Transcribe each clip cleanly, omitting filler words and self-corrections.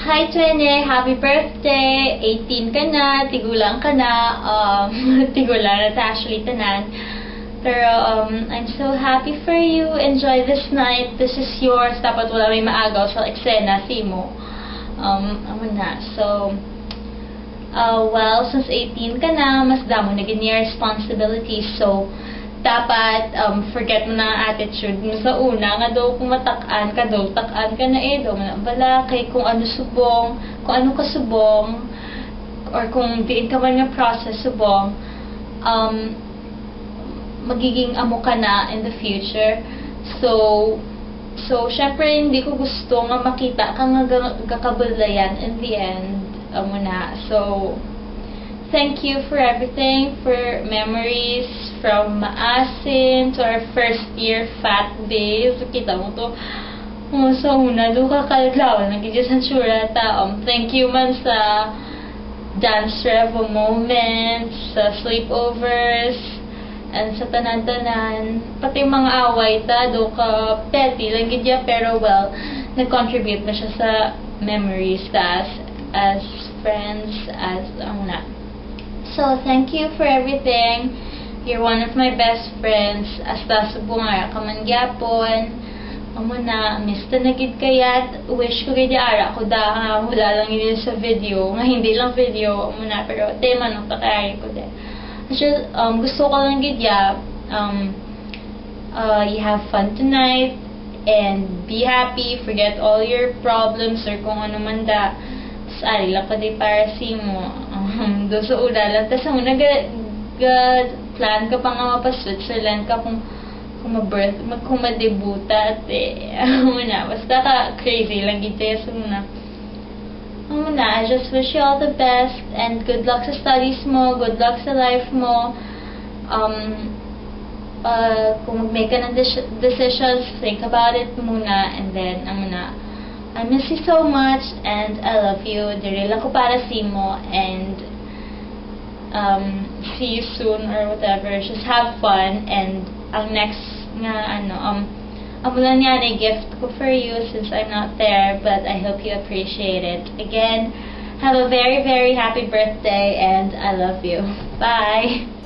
Hi, Twene! Happy birthday! 18 ka na, tigulang ka na. Tigulang na actually tanan. Pero, I'm so happy for you. Enjoy this night. This is yours. Dapat wala may maagaw sa eksena, Simo. So, well, since 18 ka na, mas damo na ganyan responsibilities. So, dapat forget mo na ang attitude mo sa una nga daw kung matakan ka daw takan ka na daw na bala kay kung ano kasubong or kung diin ka man nga process subong magiging amo ka na in the future. So syempre hindi ko gusto nga makita ka nga gakabulayan in the end so thank you for everything, for memories from Maasin to our first year fat days. Kita mo to. Sa una, doon ka kalaglawan. Nagiging sura ta. Thank you man sa dance revo moments, sa sleepovers, and sa tanan-tanan. Pati mga away ta, doon ka petty lang gidya, pero well, nag-contribute na siya sa memories ta as friends, as So, thank you for everything. You're one of my best friends. Hasta subungaya ka man gyapon. Miss ta na gid kayat. Wish ko gid ara ko da wala lang yun sa video. Nga hindi lang video pero tema nung takay ko de. Just gusto ko lang gid you have fun tonight and be happy. Forget all your problems or kung ano man da. Sari lang pa di para si mo. Doon sa una lang. Tapos ang una plan ka pa nga mapa-Switzerland ka kung madebuta basta ka crazy lang gito sa una. I just wish you all the best and good luck sa studies mo, good luck sa life mo. Kung mag-make ka ng decisions, think about it muna and then I miss you so much and I love you. Diri lang ko para si mo and see you soon or whatever. Just have fun and ang next nga amulan yan a gift ko for you since I'm not there, but I hope you appreciate it. Again, have a very, very happy birthday and I love you. Bye!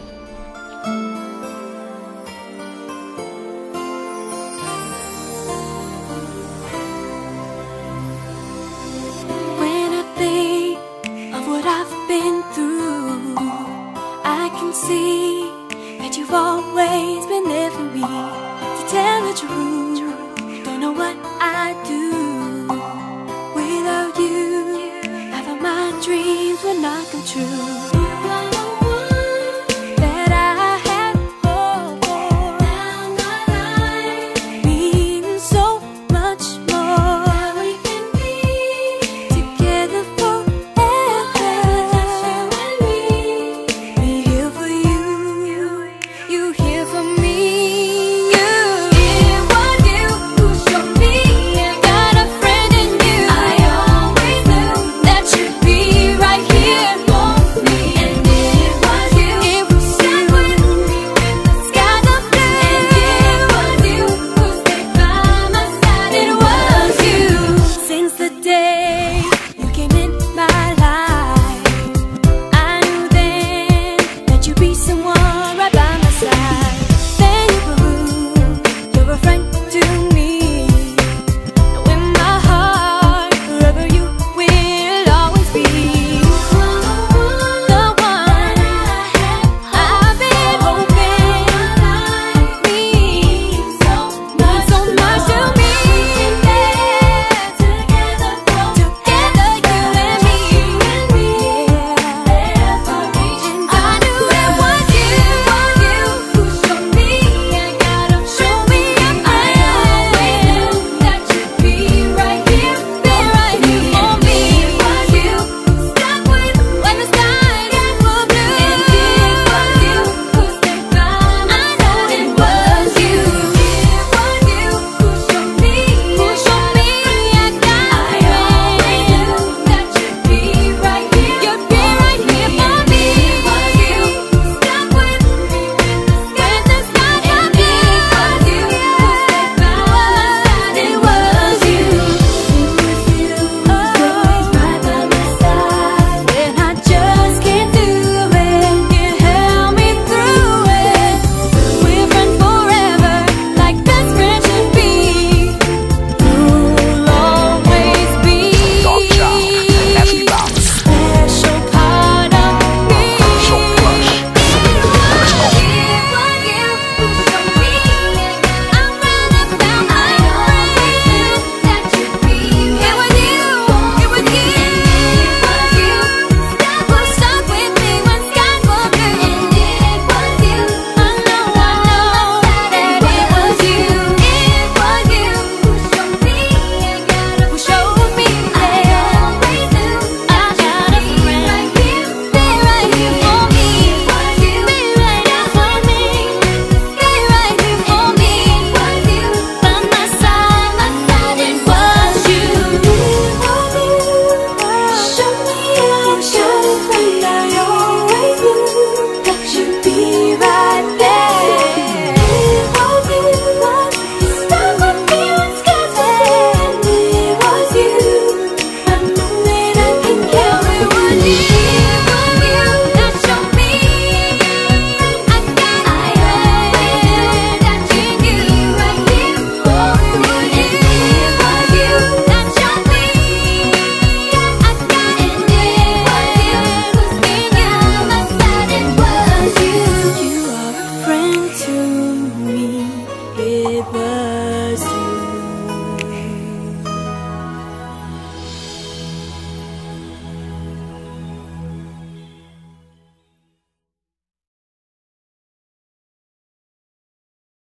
See that you've always been there for me. To tell the truth, don't know what I'd do without you. Half of my dreams would not come true. Me was you.